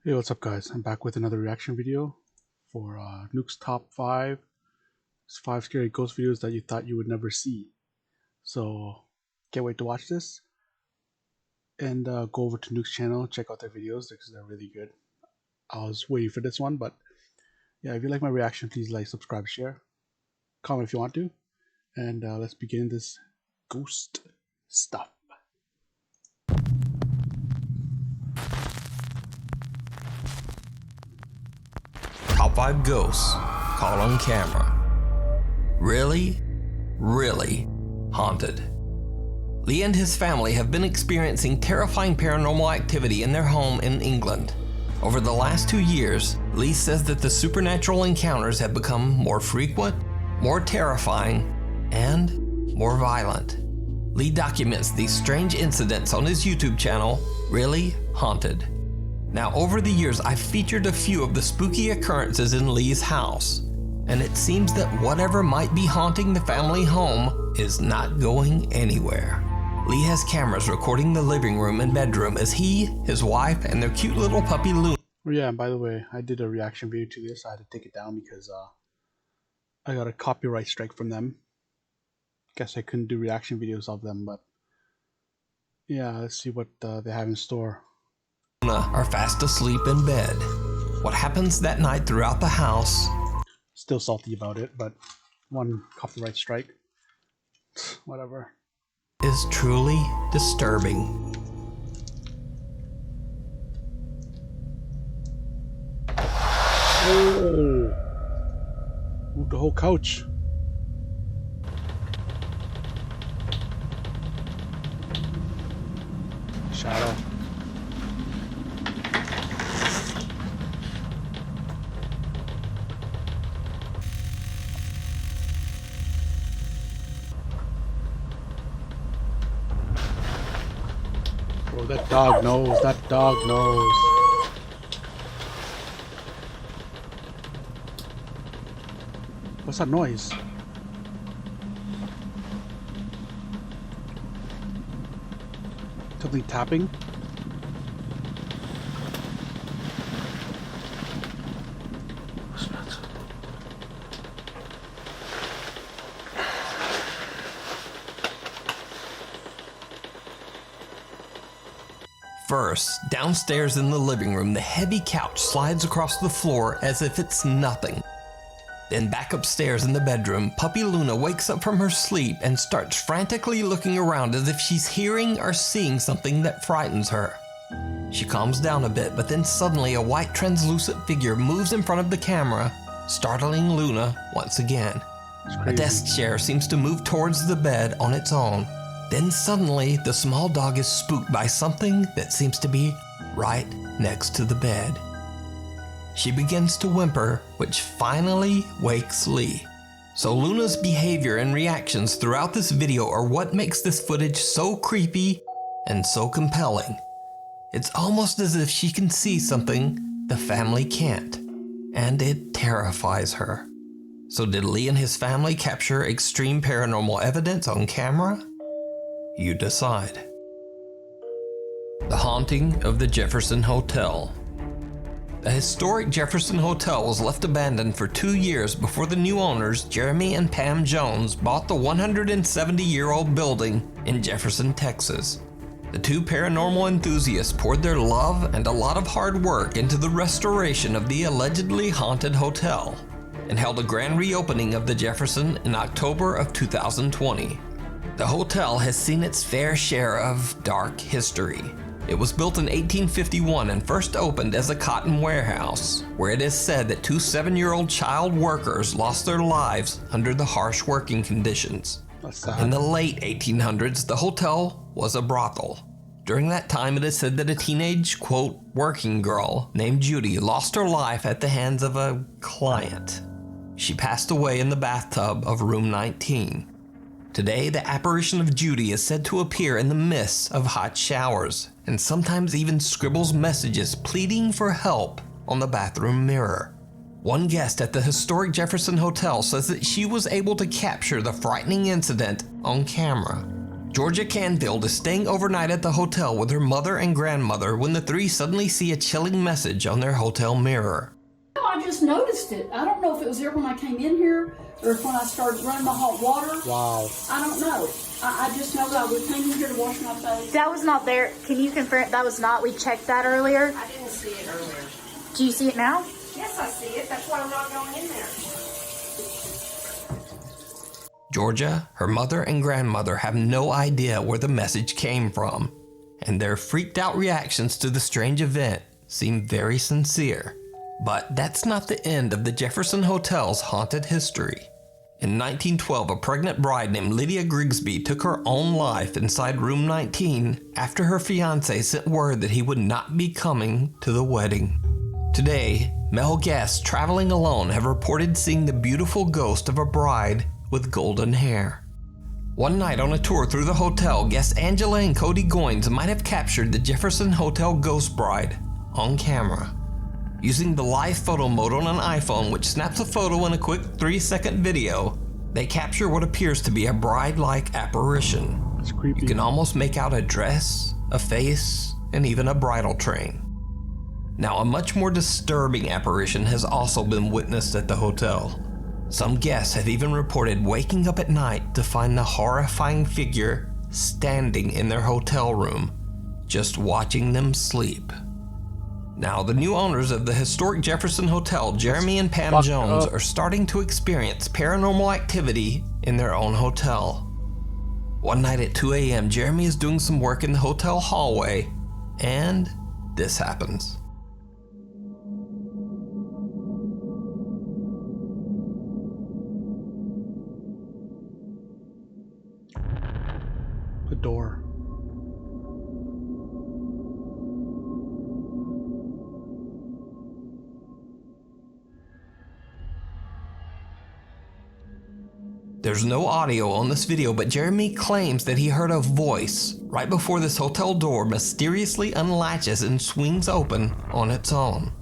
Hey, what's up guys? I'm back with another reaction video for Nukes Top 5. It's 5 scary ghost videos that you thought you would never see. So, can't wait to watch this. And go over to Nukes channel, check out their videos because they're really good. I was waiting for this one, but yeah, if you like my reaction, please like, subscribe, share. Comment if you want to. And let's begin this ghost stuff. Top 5 ghosts caught on camera. Really haunted. Lee and his family have been experiencing terrifying paranormal activity in their home in England. Over the last 2 years, Lee says that the supernatural encounters have become more frequent, more terrifying, and more violent. Lee documents these strange incidents on his YouTube channel, Really Haunted. Now, over the years, I've featured a few of the spooky occurrences in Lee's house, and it seems that whatever might be haunting the family home is not going anywhere. Lee has cameras recording the living room and bedroom as he, his wife, and their cute little puppy Luna. Oh yeah, and by the way, I did a reaction video to this. I had to take it down because I got a copyright strike from them. Guess I couldn't do reaction videos of them, but yeah, let's see what they have in store. Are fast asleep in bed. What happens that night throughout the house? Still salty about it, but one copyright strike. Whatever. Is truly disturbing. Oh! Moved the whole couch. Shadow. Oh, that dog knows. That dog knows. What's that noise? Something tapping? First, downstairs in the living room, the heavy couch slides across the floor as if it's nothing. Then back upstairs in the bedroom, puppy Luna wakes up from her sleep and starts frantically looking around as if she's hearing or seeing something that frightens her. She calms down a bit, but then suddenly a white translucent figure moves in front of the camera, startling Luna once again. A desk chair seems to move towards the bed on its own. Then suddenly, the small dog is spooked by something that seems to be right next to the bed. She begins to whimper, which finally wakes Lee. So Luna's behavior and reactions throughout this video are what makes this footage so creepy and so compelling. It's almost as if she can see something the family can't, and it terrifies her. So did Lee and his family capture extreme paranormal evidence on camera? You decide. The haunting of the Jefferson Hotel. The historic Jefferson Hotel was left abandoned for 2 years before the new owners, Jeremy and Pam Jones, bought the 170-year-old building in Jefferson, Texas. The two paranormal enthusiasts poured their love and a lot of hard work into the restoration of the allegedly haunted hotel and held a grand reopening of the Jefferson in October of 2020. The hotel has seen its fair share of dark history. It was built in 1851 and first opened as a cotton warehouse, where it is said that 2 7-year-old child workers lost their lives under the harsh working conditions. In the late 1800s, the hotel was a brothel. During that time, it is said that a teenage, quote, working girl named Judy lost her life at the hands of a client. She passed away in the bathtub of room 19. Today, the apparition of Judy is said to appear in the midst of hot showers, and sometimes even scribbles messages pleading for help on the bathroom mirror. One guest at the historic Jefferson Hotel says that she was able to capture the frightening incident on camera. Georgia Canfield is staying overnight at the hotel with her mother and grandmother when the three suddenly see a chilling message on their hotel mirror. I just noticed it. I don't know if it was there when I came in here or if when I started running the hot water. Wow. I don't know. I just know that I came in here to wash my face. That was not there. Can you confirm that was not? We checked that earlier. I didn't see it earlier. Do you see it now? Yes, I see it. That's why I'm not going in there. Georgia, her mother, and grandmother have no idea where the message came from, and their freaked out reactions to the strange event seem very sincere. But that's not the end of the Jefferson Hotel's haunted history. In 1912, a pregnant bride named Lydia Grigsby took her own life inside room 19 after her fiancé sent word that he would not be coming to the wedding. Today, male guests traveling alone have reported seeing the beautiful ghost of a bride with golden hair. One night on a tour through the hotel, guests Angela and Cody Goins might have captured the Jefferson Hotel ghost bride on camera. Using the live photo mode on an iPhone, which snaps a photo in a quick 3-second video, they capture what appears to be a bride-like apparition. It's creepy. You can almost make out a dress, a face, and even a bridal train. Now, a much more disturbing apparition has also been witnessed at the hotel. Some guests have even reported waking up at night to find the horrifying figure standing in their hotel room, just watching them sleep. Now, the new owners of the historic Jefferson Hotel, Jeremy and Pam Jones, are starting to experience paranormal activity in their own hotel. One night at 2 a.m., Jeremy is doing some work in the hotel hallway, and this happens. The door. There's no audio on this video, but Jeremy claims that he heard a voice right before this hotel door mysteriously unlatches and swings open on its own.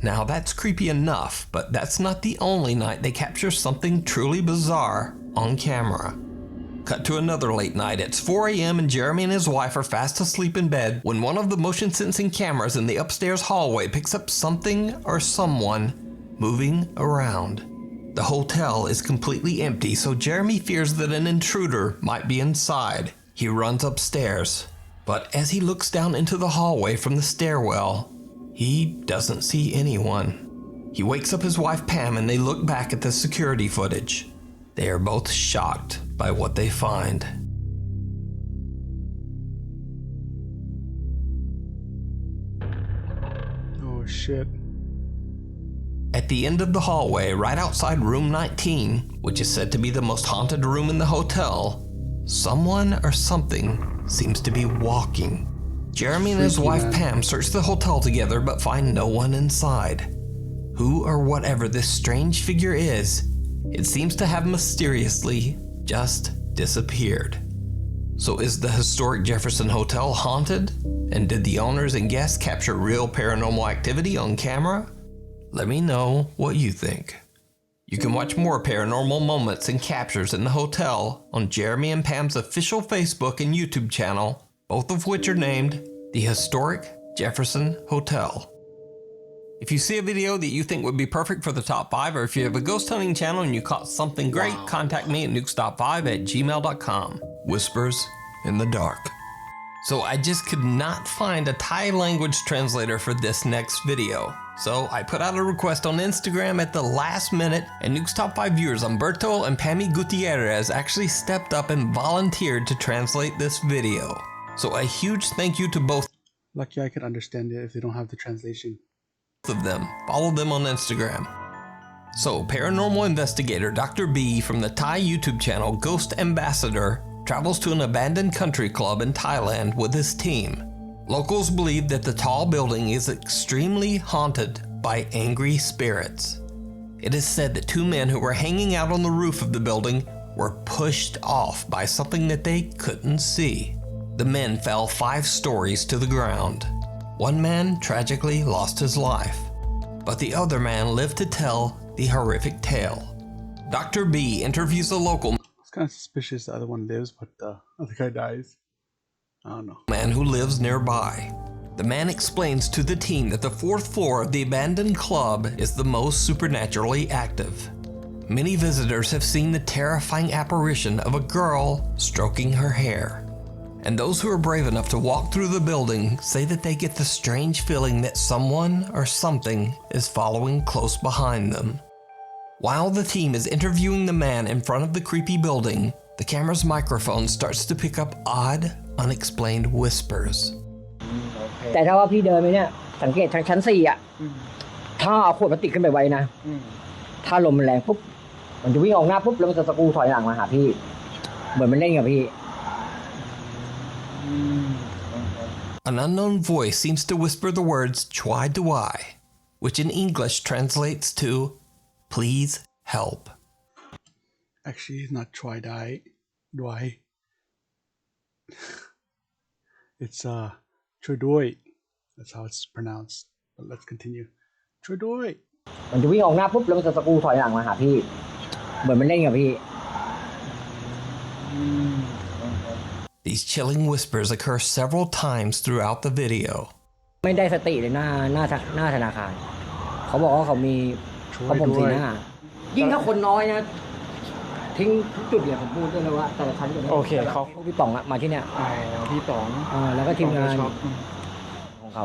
Now that's creepy enough, but that's not the only night they capture something truly bizarre on camera. Cut to another late night. It's 4 a.m. and Jeremy and his wife are fast asleep in bed when one of the motion sensing cameras in the upstairs hallway picks up something or someone moving around. The hotel is completely empty, so Jeremy fears that an intruder might be inside. He runs upstairs, but as he looks down into the hallway from the stairwell, he doesn't see anyone. He wakes up his wife Pam and they look back at the security footage. They are both shocked by what they find. Oh shit. At the end of the hallway, right outside room 19, which is said to be the most haunted room in the hotel, someone or something seems to be walking. Jeremy and his wife Pam search the hotel together but find no one inside. Who or whatever this strange figure is, it seems to have mysteriously just disappeared. So is the historic Jefferson Hotel haunted? And did the owners and guests capture real paranormal activity on camera? Let me know what you think. You can watch more paranormal moments and captures in the hotel on Jeremy and Pam's official Facebook and YouTube channel, both of which are named The Historic Jefferson Hotel. If you see a video that you think would be perfect for the top 5, or if you have a ghost hunting channel and you caught something great, contact me at nukestop5@gmail.com. Whispers in the dark. So I just could not find a Thai language translator for this next video. So I put out a request on Instagram at the last minute, and Nukes Top 5 viewers Humberto and Pammy Gutierrez actually stepped up and volunteered to translate this video. So a huge thank you to both Lucky I could understand it if they don't have the translation. of them. Follow them on Instagram. So paranormal investigator Dr. B from the Thai YouTube channel Ghost Ambassador travels to an abandoned country club in Thailand with his team. Locals believe that the tall building is extremely haunted by angry spirits. It is said that 2 men who were hanging out on the roof of the building were pushed off by something that they couldn't see. The men fell 5 stories to the ground. One man tragically lost his life, but the other man lived to tell the horrific tale. Dr. B interviews a local. It's kind of suspicious the other one lives, but the other guy dies. I don't know. Man who lives nearby. The man explains to the team that the fourth floor of the abandoned club is the most supernaturally active. Many visitors have seen the terrifying apparition of a girl stroking her hair. And those who are brave enough to walk through the building say that they get the strange feeling that someone or something is following close behind them. While the team is interviewing the man in front of the creepy building, the camera's microphone starts to pick up odd, unexplained whispers. แต่ถ้าว่าพี่เดินไปเนี่ยสังเกตทางชั้น4อ่ะถ้าเอาขวดพลาสติกขึ้นไปไว้นะถ้าลมมันแรงปุ๊บมันจะวิ่งออกหน้าปุ๊บแล้วมันจะตะกูถอยหลังมาหาพี่เหมือนมันเล่นกับพี่ An unknown voice seems to whisper the words "Chwai Duai," which in English translates to "Please help." Actually, it's not try die. It's Chodoi. That's how it's pronounced. But let's continue. Chodoi. มันจะวิ่งออกหน้าปุ๊บแล้วมันจะตะกูถอยหลังมาหาพี่เหมือนมันเล่นกับพี่ These chilling whispers occur several times throughout the video. ไม่ได้สติเลยหน้าธนาคารเขาบอกว่าเขามีเขาผมสีหน้ายิ่งถ้าคนน้อยนะทิ้งทุกจุดเลยผมพูดได้เลยว่าแต่ละชั้นจะโอเคเขาพี่ป๋องอะมาที่เนี่ยพี่ป๋องแล้วก็ทีมงานของเขา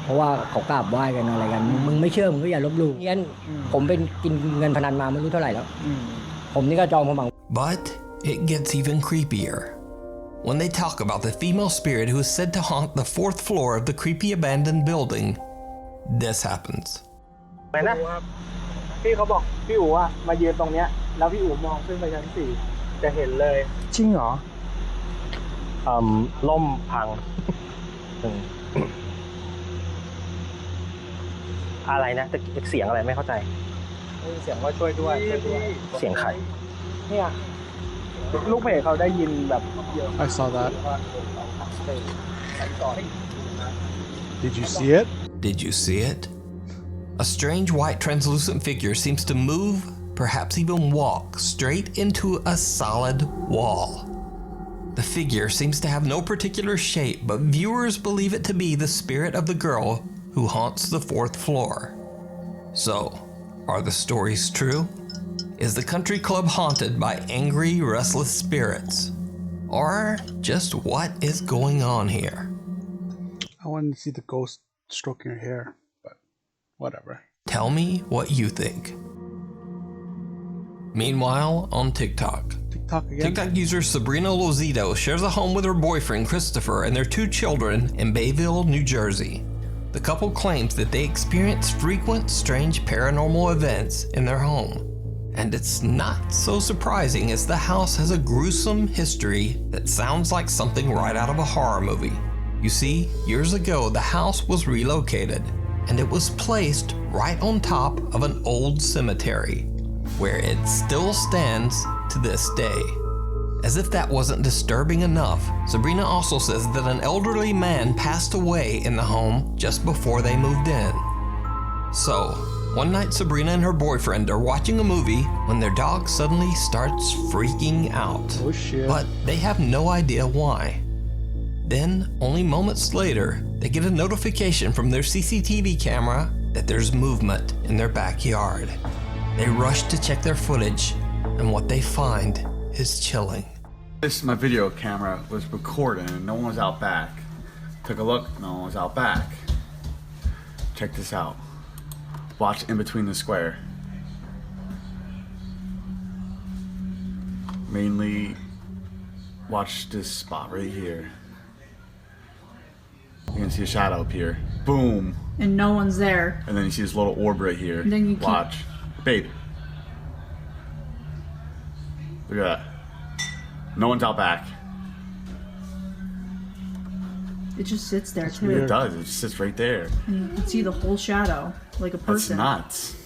เพราะว่าเขากราบไหว้กันอะไรกันมึงไม่เชื่อมึงก็อย่าลบหลู่งั้นผมเป็นกินเงินพนันมาไม่รู้เท่าไหร่แล้วผมนี่ก็จองพมัง But it gets even creepier. When they talk about the female spirit who is said to haunt the fourth floor of the creepy abandoned building, this happens. อะไรนะพี่เขาบอกพี่อู๋อะมายืนตรงเนี้ยแล้วพี่อู๋มองขึ้นไปชั้น4จะเห็นเลยจริงเหรอล่มพัง อะไรนะแต่เสียงอะไรไม่เข้าใจเสียงว่าช่วยด้วยเสียงใครเนี่ยลูกเพจเขาได้ยินแบบ I saw that. Did you see it? Did you see it? A strange white translucent figure seems to move, perhaps even walk, straight into a solid wall. The figure seems to have no particular shape, but viewers believe it to be the spirit of the girl who haunts the fourth floor. So, are the stories true? Is the country club haunted by angry, restless spirits? Or just what is going on here? I wanted to see the ghost stroking her hair, but whatever. Tell me what you think. Meanwhile, on TikTok. TikTok again? TikTok user Sabrina Lozito shares a home with her boyfriend Christopher and their 2 children in Bayville, New Jersey. The couple claims that they experience frequent strange paranormal events in their home. And it's not so surprising as the house has a gruesome history that sounds like something right out of a horror movie. You see, years ago the house was relocated, and it was placed right on top of an old cemetery, where it still stands to this day. As if that wasn't disturbing enough, Sabrina also says that an elderly man passed away in the home just before they moved in. So, one night Sabrina and her boyfriend are watching a movie when their dog suddenly starts freaking out. Oh shit. But they have no idea why. Then, only moments later, they get a notification from their CCTV camera that there's movement in their backyard. They rush to check their footage, and what they find is chilling. My video camera was recording and no one was out back. Took a look, no one was out back. Check this out. Watch in between the square. Mainly watch this spot right here. You can see a shadow up here. Boom. And no one's there. And then you see this little orb right here. And then you watch. Babe. Look at that. No one's out back. It just sits there too. It does. It just sits right there. And you can see the whole shadow, like a That's person. nuts.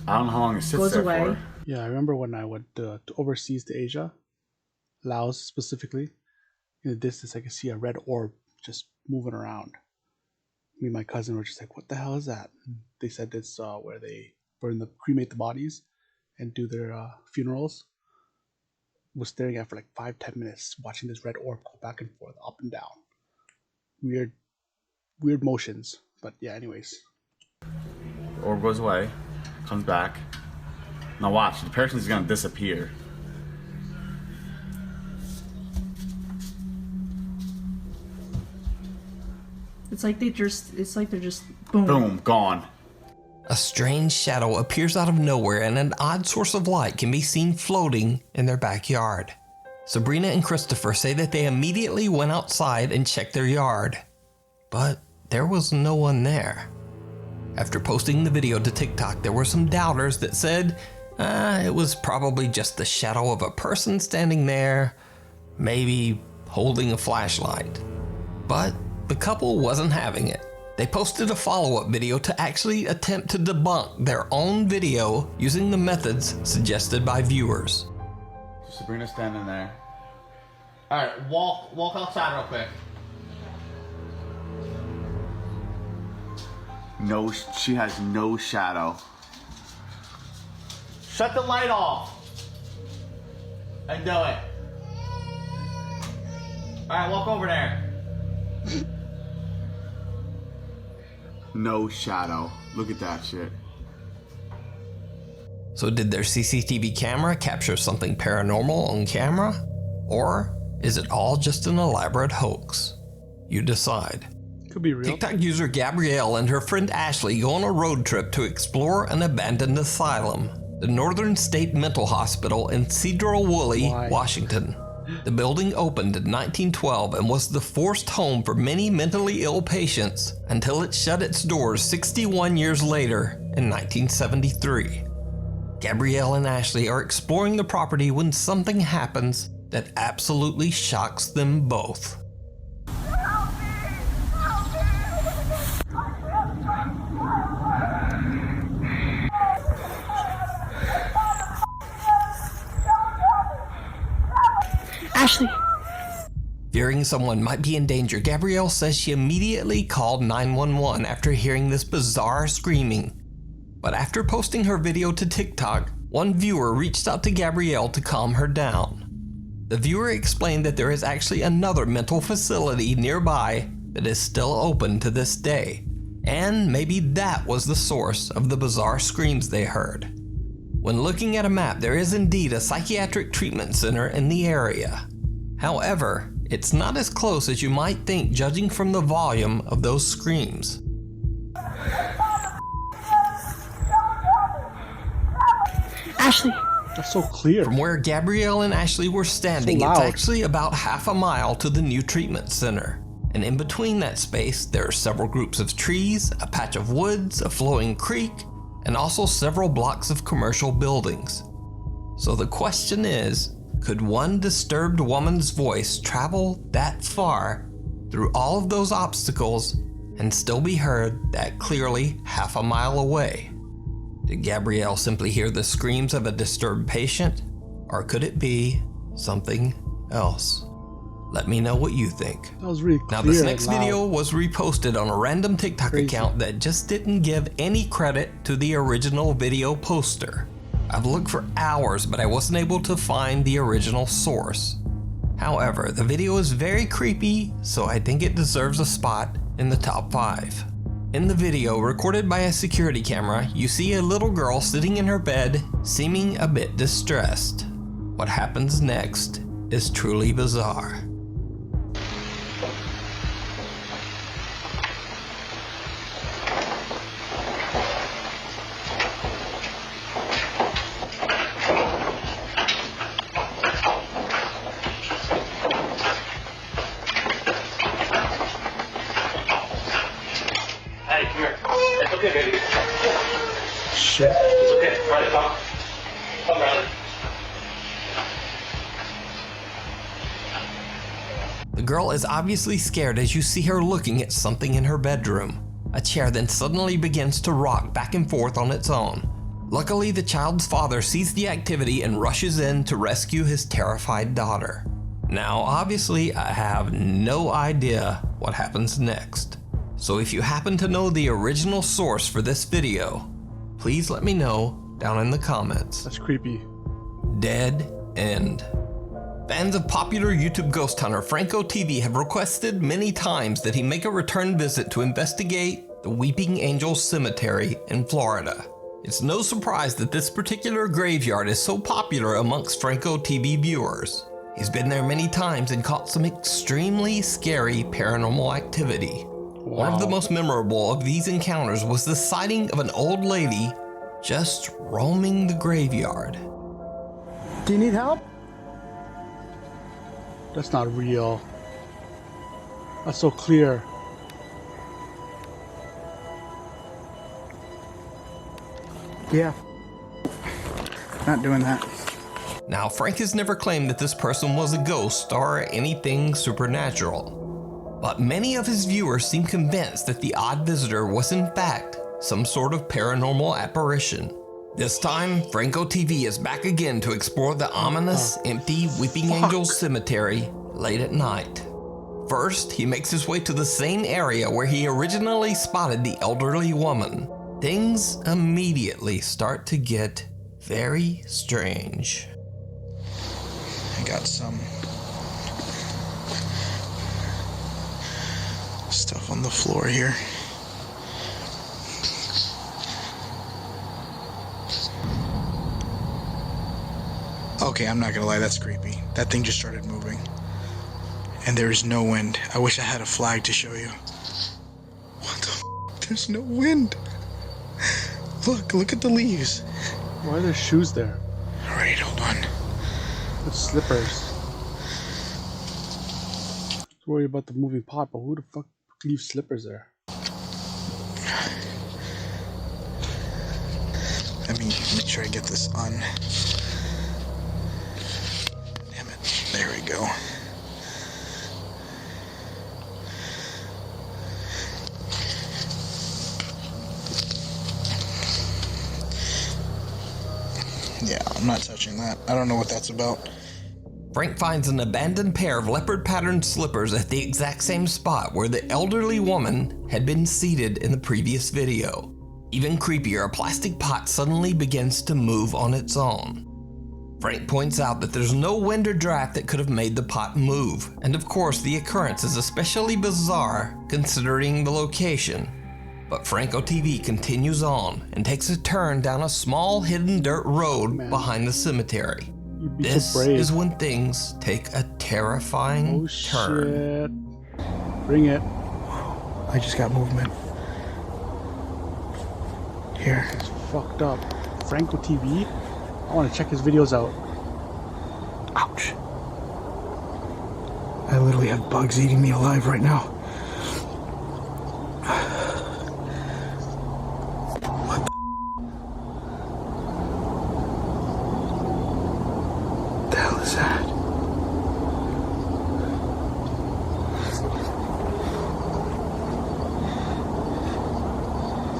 I don't know how long it sits Goes there away. for. Yeah, I remember when I went to overseas to Asia, Laos specifically. In the distance, I could see a red orb just moving around. Me and my cousin were just like, "What the hell is that?" And they said it's where they cremate the bodies, and do their funerals was staring at for like 5-10 minutes, watching this red orb go back and forth, up and down. Weird motions. But yeah, anyways. Orb goes away, comes back. Now watch, the person's gonna disappear. It's like they're just boom. Boom, gone. A strange shadow appears out of nowhere and an odd source of light can be seen floating in their backyard. Sabrina and Christopher say that they immediately went outside and checked their yard, but there was no one there. After posting the video to TikTok, there were some doubters that said it was probably just the shadow of a person standing there, maybe holding a flashlight. But the couple wasn't having it. They posted a follow-up video to actually attempt to debunk their own video using the methods suggested by viewers. Sabrina's standing there. Alright, walk outside real quick. No, she has no shadow. Shut the light off. And do it. Alright, walk over there. No shadow. Look at that shit. So did their CCTV camera capture something paranormal on camera? Or is it all just an elaborate hoax? You decide. Could be real. TikTok user Gabrielle and her friend Ashley go on a road trip to explore an abandoned asylum, the Northern State Mental Hospital in Cedar Woolley, Washington. The building opened in 1912 and was the forced home for many mentally ill patients until it shut its doors 61 years later in 1973. Gabrielle and Ashley are exploring the property when something happens that absolutely shocks them both. Ashley. Fearing someone might be in danger, Gabrielle says she immediately called 911 after hearing this bizarre screaming. But after posting her video to TikTok, one viewer reached out to Gabrielle to calm her down. The viewer explained that there is actually another mental facility nearby that is still open to this day, and maybe that was the source of the bizarre screams they heard. When looking at a map, there is indeed a psychiatric treatment center in the area. However, it's not as close as you might think judging from the volume of those screams. Ashley. That's so clear. From where Gabrielle and Ashley were standing, So it's loud. actually about half a mile to the new treatment center. And in between that space, there are several groups of trees, a patch of woods, a flowing creek, and also several blocks of commercial buildings. So the question is, could one disturbed woman's voice travel that far through all of those obstacles and still be heard that clearly half a mile away? Did Gabrielle simply hear the screams of a disturbed patient, or could it be something else? Let me know what you think. That was really clear. Now this and next loud. video was reposted on a random TikTok Crazy. account that just didn't give any credit to the original video poster. I've looked for hours, but I wasn't able to find the original source. However, the video is very creepy, so I think it deserves a spot in the top 5. In the video, recorded by a security camera, you see a little girl sitting in her bed, seeming a bit distressed. What happens next is truly bizarre. Hey, come here. It's okay, baby. Shit. It's okay. Try to talk. Come around. The girl is obviously scared as you see her looking at something in her bedroom. A chair then suddenly begins to rock back and forth on its own. Luckily, the child's father sees the activity and rushes in to rescue his terrified daughter. Now, obviously, I have no idea what happens next. So if you happen to know the original source for this video, please let me know down in the comments. That's creepy. Dead end. Fans of popular YouTube ghost hunter Franco TV have requested many times that he make a return visit to investigate the Weeping Angel Cemetery in Florida. It's no surprise that this particular graveyard is so popular amongst Franco TV viewers. He's been there many times and caught some extremely scary paranormal activity. Wow. One of the most memorable of these encounters was the sighting of an old lady just roaming the graveyard. Do you need help? That's not real. That's so clear. Yeah. Not doing that. Now, Frank has never claimed that this person was a ghost or anything supernatural, but many of his viewers seem convinced that the odd visitor was in fact some sort of paranormal apparition. This time, Franco TV is back again to explore the ominous, empty Weeping Angel Cemetery late at night. First, he makes his way to the same area where he originally spotted the elderly woman. Things immediately start to get very strange. I got some stuff on the floor here. Okay, I'm not gonna lie, that's creepy. That thing just started moving. And there is no wind. I wish I had a flag to show you. What the f? There's no wind. Look at the leaves. Why are there shoes there? Alright, hold on. With slippers. Just worry about the moving pot, but who the fuck leaves slippers there? Let me make sure I get this on. Damn it. There we go. Yeah, I'm not touching that. I don't know what that's about. Frank finds an abandoned pair of leopard-patterned slippers at the exact same spot where the elderly woman had been seated in the previous video. Even creepier, a plastic pot suddenly begins to move on its own. Frank points out that there's no wind or draft that could have made the pot move, and of course the occurrence is especially bizarre considering the location. But Franco TV continues on and takes a turn down a small hidden dirt road behind the cemetery. This is when things take a terrifying turn. Shit. Bring it. I just got movement. Here. It's fucked up. Franco TV? I want to check his videos out. Ouch. I literally have bugs eating me alive right now. What the hell is that?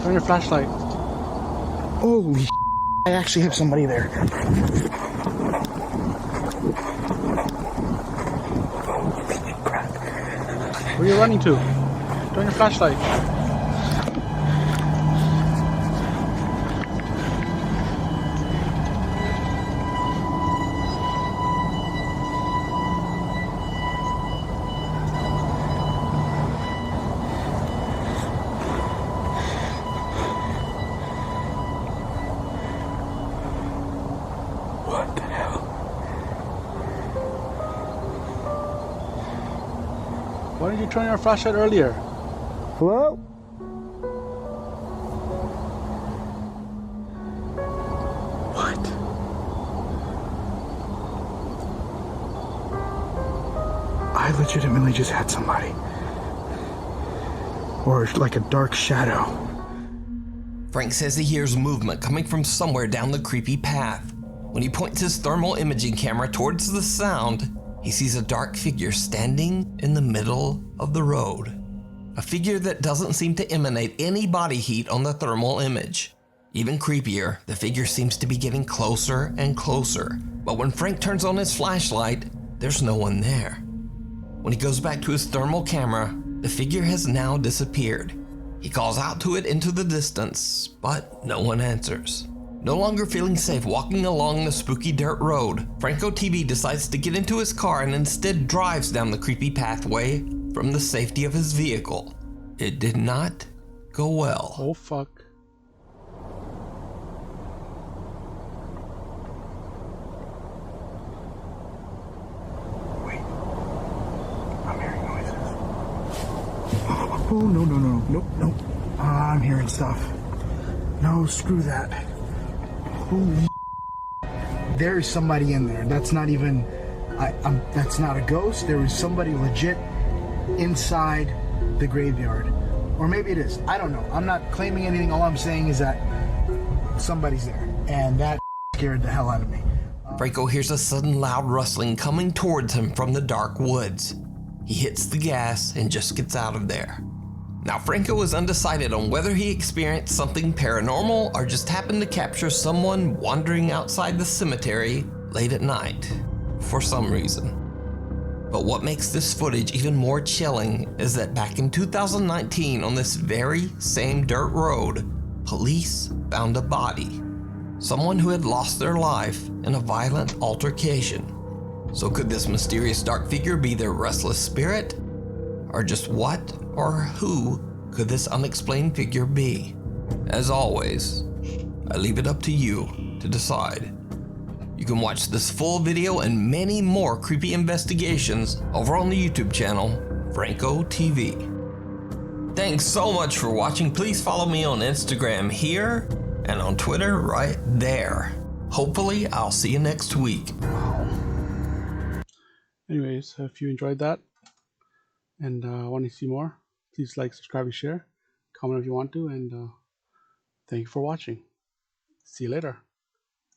Turn your flashlight. Holy shit. I actually have somebody there. Crap. Where are you running to? Turn your flashlight. What the hell? Why didn't you turn your flashlight earlier? Hello? What? I legitimately just had somebody. Or like a dark shadow. Frank says he hears movement coming from somewhere down the creepy path. When he points his thermal imaging camera towards the sound, he sees a dark figure standing in the middle of the road. A figure that doesn't seem to emanate any body heat on the thermal image. Even creepier, the figure seems to be getting closer and closer, but when Frank turns on his flashlight, there's no one there. When he goes back to his thermal camera, the figure has now disappeared. He calls out to it into the distance, but no one answers. No longer feeling safe walking along the spooky dirt road, Franco TV decides to get into his car and instead drives down the creepy pathway from the safety of his vehicle. It did not go well. Oh fuck. Wait. I'm hearing noises. Oh, no. I'm hearing stuff. No, screw that. Holy there's somebody in there. That's not even that's not a ghost. There was somebody legit inside the graveyard. Or maybe it is. I don't know. I'm not claiming anything. All I'm saying is that somebody's there. And that scared the hell out of me. Franco hears a sudden loud rustling coming towards him from the dark woods. He hits the gas and just gets out of there. Now, Franco is undecided on whether he experienced something paranormal or just happened to capture someone wandering outside the cemetery late at night for some reason. But what makes this footage even more chilling is that back in 2019 on this very same dirt road, police found a body. Someone who had lost their life in a violent altercation. So could this mysterious dark figure be their restless spirit? Or just what or who could this unexplained figure be? As always, I leave it up to you to decide. You can watch this full video and many more creepy investigations over on the YouTube channel, Franco TV. Thanks so much for watching. Please follow me on Instagram here and on Twitter right there. Hopefully, I'll see you next week. Anyways, if you enjoyed that and want to see more, please like, subscribe, and share. Comment if you want to, and thank you for watching. See you later.